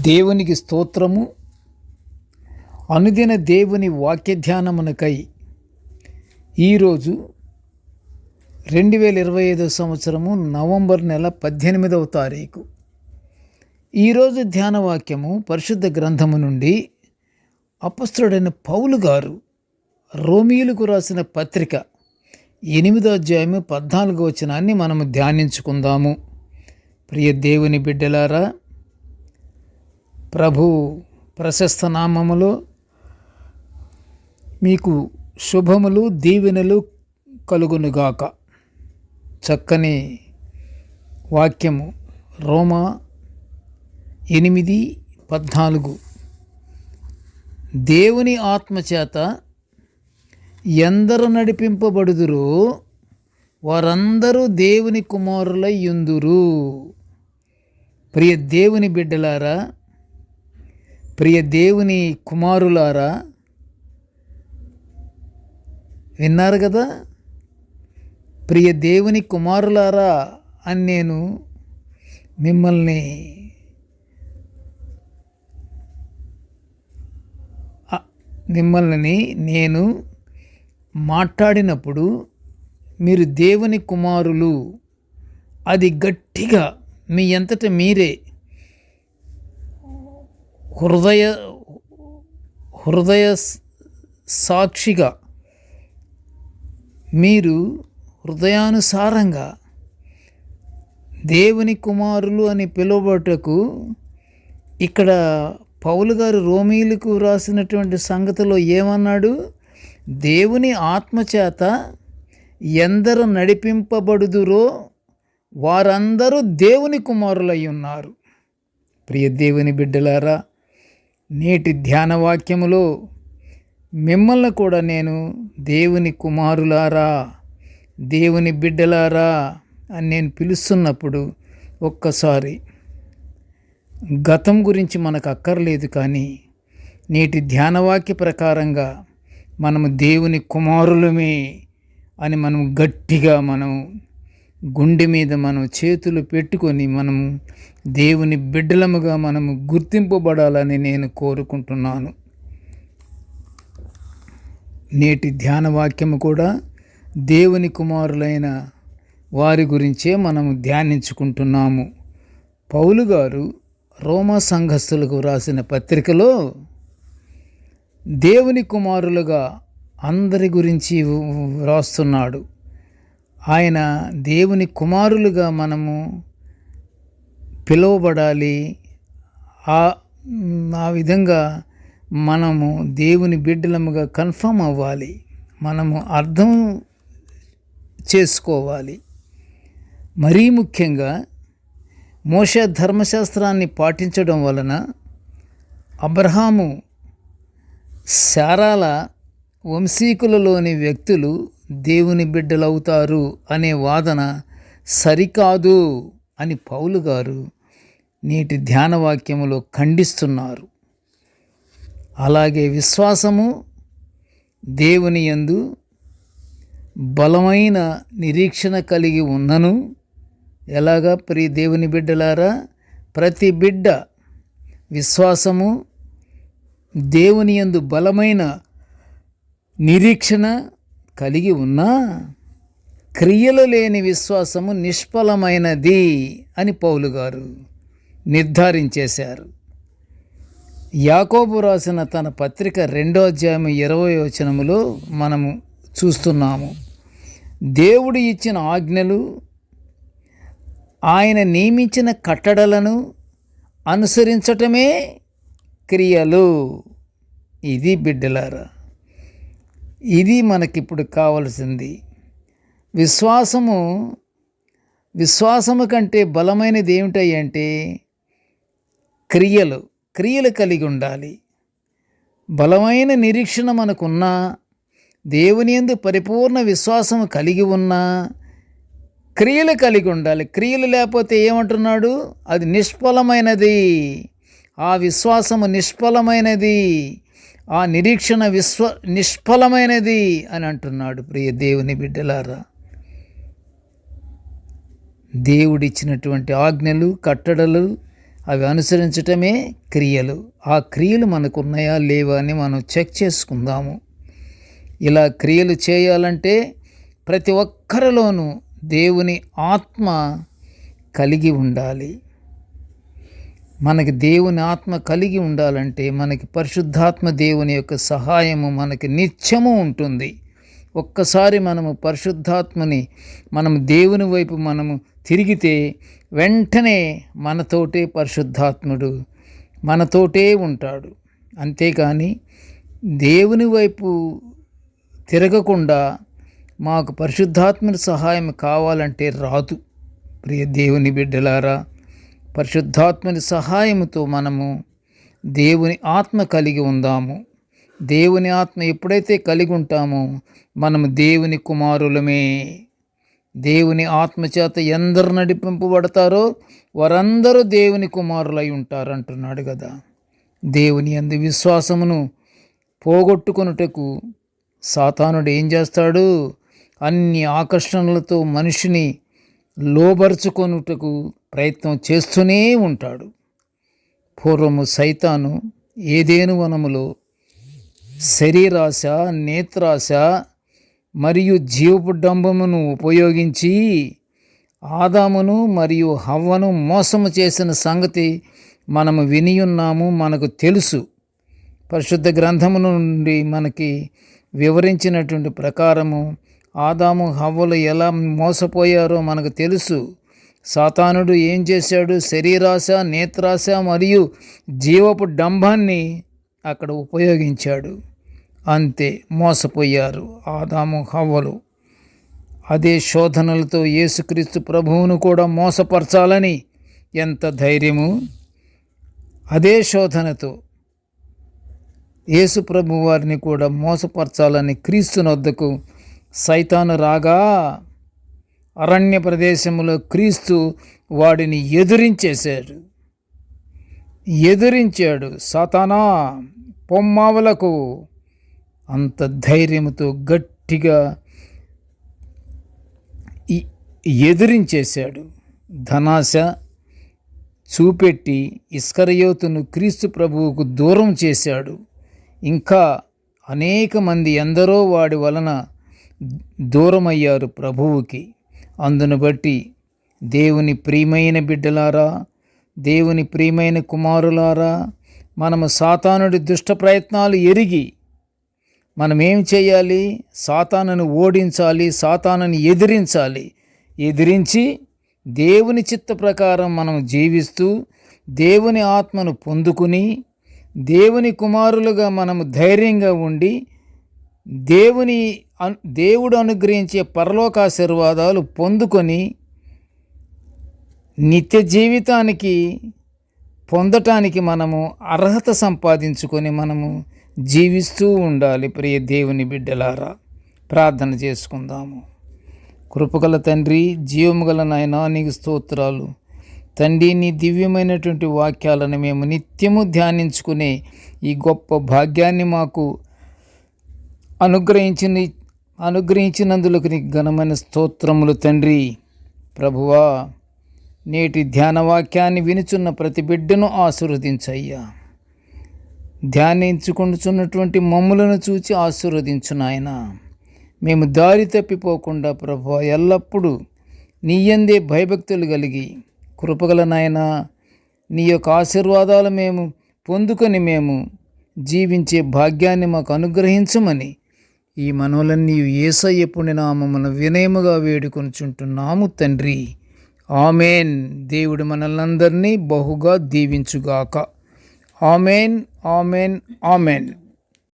దేవునికి స్తోత్రము. అనుదిన దేవుని వాక్య ధ్యానమునకై ఈరోజు 2025 సంవత్సరము నవంబర్ నెల 18వ తారీఖు. ఈరోజు ధ్యాన వాక్యము పరిశుద్ధ గ్రంథము నుండి అపొస్తలుడైన పౌలు గారు రోమీయులకు రాసిన పత్రిక 8వ అధ్యాయము 14వ వచనాన్ని మనము ధ్యానించుకుందాము. ప్రియ దేవుని బిడ్డలారా, ప్రభు ప్రశస్త నామములో మీకు శుభములు దీవెనలు కలుగునుగాక. చక్కని వాక్యము రోమా 8:14. దేవుని ఆత్మచేత ఎందరు నడిపింపబడుదురో వారందరూ దేవుని కుమారులై యుందురు. ప్రియ దేవుని బిడ్డలారా, ప్రియ దేవుని కుమారులారా, విన్నారు కదా? ప్రియ దేవుని కుమారులారా అని నేను మిమ్మల్ని నేను మాట్లాడినప్పుడు మీరు దేవుని కుమారులు, అది గట్టిగా మీ అంతట మీరే హృదయ సాక్షిగా మీరు హృదయానుసారంగా దేవుని కుమారులు అని పిలువబడటకు ఇక్కడ పౌలు గారు రోమీయులకు రాసినటువంటి సంగతిలో ఏమన్నాడు? దేవుని ఆత్మచేత ఎందరు నడిపింపబడుదురో వారందరూ దేవుని కుమారులై ఉన్నారు. ప్రియ దేవుని బిడ్డలారా, నేటి ధ్యాన వాక్యములో మిమ్మల్ని కూడా నేను దేవుని కుమారులారా, దేవుని బిడ్డలారా అని నేను పిలుస్తున్నప్పుడు ఒక్కసారి గతం గురించి మనకు అక్కర్లేదు, కానీ నేటి ధ్యానవాక్య ప్రకారంగా మనము దేవుని కుమారులమే అని మనం గట్టిగా గుండె మీద మనం చేతులు పెట్టుకొని మనము దేవుని బిడ్డలముగా మనము గుర్తింపబడాలని నేను కోరుకుంటున్నాను. నేటి ధ్యాన వాక్యము కూడా దేవుని కుమారులైన వారి గురించే మనము ధ్యానించుకుంటున్నాము. పౌలు గారు రోమా సంఘస్థులకు రాసిన పత్రికలో దేవుని కుమారులుగా అందరి గురించి వ్రాస్తున్నాడు. ఆయన దేవుని కుమారులుగా మనము పిలువబడాలి. ఆ విధంగా మనము దేవుని బిడ్డలముగా కన్ఫర్మ్ అవ్వాలి, మనము అర్థం చేసుకోవాలి. మరీ ముఖ్యంగా మోషే ధర్మశాస్త్రాన్ని పాటించడం వలన అబ్రహాము శారాల వంశీకులలోని వ్యక్తులు దేవుని బిడ్డలవుతారు అనే వాదన సరికాదు అని పౌలు గారు నేటి ధ్యానవాక్యములో ఖండిస్తున్నారు. అలాగే విశ్వాసము దేవుని యందు బలమైన నిరీక్షణ కలిగి ఉన్నను. ఎలాగా ప్రియ దేవుని బిడ్డలారా? ప్రతి బిడ్డ విశ్వాసము దేవుని యందు బలమైన నిరీక్షణ కలిగి ఉన్నా క్రియలు లేని విశ్వాసము నిష్ఫలమైనది అని పౌలు గారు నిర్ధారించేశారు. యాకోబు రాసిన తన పత్రిక 2వ అధ్యాయం 20వ వచనములో మనము చూస్తున్నాము. దేవుడు ఇచ్చిన ఆజ్ఞలు, ఆయన నియమించిన కట్టడలను అనుసరించటమే క్రియలు. ఇది బిడ్డలారా, ఇది మనకిప్పుడు కావలసింది. విశ్వాసము కంటే బలమైనది ఏమిటంటే క్రియలు కలిగి ఉండాలి. బలమైన నిరీక్షణ మనకున్నా, దేవుని యందు పరిపూర్ణ విశ్వాసము కలిగి ఉన్నా క్రియలు కలిగి ఉండాలి. క్రియలు లేకపోతే ఏమంటున్నాడు? అది నిష్ఫలమైనది. ఆ విశ్వాసము నిష్ఫలమైనది, ఆ నిరీక్షణ నిష్ఫలమైనది అని అంటున్నాడు. ప్రియ దేవుని బిడ్డలారా, దేవుడిచ్చినటువంటి ఆజ్ఞలు, కట్టడలు అవి అనుసరించటమే క్రియలు. ఆ క్రియలు మనకు ఉన్నాయా లేవా అని మనం చెక్ చేసుకుందాము. ఇలా క్రియలు చేయాలంటే ప్రతి ఒక్కరిలోనూ దేవుని ఆత్మ కలిగి ఉండాలి. మనకి దేవుని ఆత్మ కలిగి ఉండాలంటే మనకి పరిశుద్ధాత్మ దేవుని యొక్క సహాయము మనకి నిత్యము ఉంటుంది. ఒక్కసారి మనము పరిశుద్ధాత్మని దేవుని వైపు తిరిగితే వెంటనే మనతోటే పరిశుద్ధాత్ముడు మనతోటే ఉంటాడు. అంతేకాని దేవుని వైపు తిరగకుండా మాకు పరిశుద్ధాత్మని సహాయం కావాలంటే రాదు. ప్రియ దేవుని బిడ్డలారా, పరిశుద్ధాత్మని సహాయముతో దేవుని ఆత్మ కలిగి ఉందాము. దేవుని ఆత్మ ఎప్పుడైతే కలిగి ఉంటామో దేవుని కుమారులమే. దేవుని ఆత్మచేత ఎందరు నడిపింపబడతారో వారందరూ దేవుని కుమారులై ఉంటారు అంటున్నాడు కదా. దేవుని యందు విశ్వాసమును పోగొట్టుకొనుటకు సాతానుడు ఏం చేస్తాడు? అన్ని ఆకర్షణలతో మనిషిని లోబరుచుకొనుటకు ప్రయత్నం చేస్తూనే ఉంటాడు. పూర్వము సైతాను ఏదేను వనములో శరీరాశ, నేత్రాశ మరియు జీవపు డంబమును ఉపయోగించి ఆదామును మరియు హవ్వను మోసము చేసిన సంగతి వినియున్నాము, మనకు తెలుసు. పరిశుద్ధ గ్రంథము నుండి మనకి వివరించినటువంటి ప్రకారము ఆదాము హవ్వలు ఎలా మోసపోయారో మనకు తెలుసు. సాతానుడు ఏం చేశాడు? శరీరాశ, నేత్రాశ మరియు జీవపు డంబాన్ని అక్కడ ఉపయోగించాడు. అంతే, మోసపోయారు ఆదాము హవ్వలు. అదే శోధనలతో యేసుక్రీస్తు ప్రభువును కూడా మోసపరచాలని ఎంత ధైర్యము! అదే శోధనతో యేసు ప్రభు వారిని కూడా మోసపరచాలని క్రీస్తునొద్దకు సైతాను రాగా అరణ్య ప్రదేశంలో క్రీస్తు వాడిని ఎదిరించాడు. సాతానా పొమ్మావలకు అంత ధైర్యంతో గట్టిగా ఎదిరించేశాడు. ధనాశ చూపెట్టి ఇస్కరియోతును క్రీస్తు ప్రభువుకు దూరం చేశాడు. ఇంకా అనేక మంది ఎందరో వాడి వలన దూరమయ్యారు ప్రభువుకి. అందును బట్టి దేవుని ప్రియమైన బిడ్డలారా, దేవుని ప్రియమైన కుమారులారా, సాతానుడి దుష్ట ప్రయత్నాలు ఎరిగి ఏం చేయాలి? సాతానును ఓడించాలి, సాతానుని ఎదిరించి దేవుని చిత్త ప్రకారం జీవిస్తూ దేవుని ఆత్మను పొందుకుని దేవుని కుమారులుగా ధైర్యంగా ఉండి దేవుడు అనుగ్రహించే పరలోకాశీర్వాదాలు పొందుకొని నిత్య జీవితానికి పొందటానికి అర్హత సంపాదించుకొని జీవిస్తూ ఉండాలి. ప్రియ దేవుని బిడ్డలారా, ప్రార్థన చేసుకుందాము. కృపగల తండ్రి, జీవము గల నాయనా, నీకు స్తోత్రాలు. తండ్రి, నీ దివ్యమైనటువంటి వాక్యాలను మేము నిత్యము ధ్యానించుకునే ఈ గొప్ప భాగ్యాన్ని మాకు అనుగ్రహించినందులకు నీకు ఘనమైన స్తోత్రములు తండ్రి. ప్రభువా, నేటి ధ్యాన వాక్యాన్ని వినుచున్న ప్రతి బిడ్డను ఆశీర్వదించయ్యా. ధ్యానించుకుంటున్నటువంటి మమ్ములను చూచి ఆశీర్వదించు నాయనా. మేము దారి తప్పిపోకుండా ప్రభువా ఎల్లప్పుడూ నీ యందే భయభక్తులు కలిగి కృపగల నాయనా, నీ యొక్క ఆశీర్వాదాలు మేము పొందుకొని జీవించే భాగ్యాన్ని మాకు అనుగ్రహించమని ఈ మనవులన్నీ యేసయ్య పుణ్యనామమున వినయముగా వేడుకొనుచుంటున్నాము తండ్రి. ఆమెన్. దేవుడు మనల్నందరినీ బహుగా దీవించుగాక. Amen, amen, amen.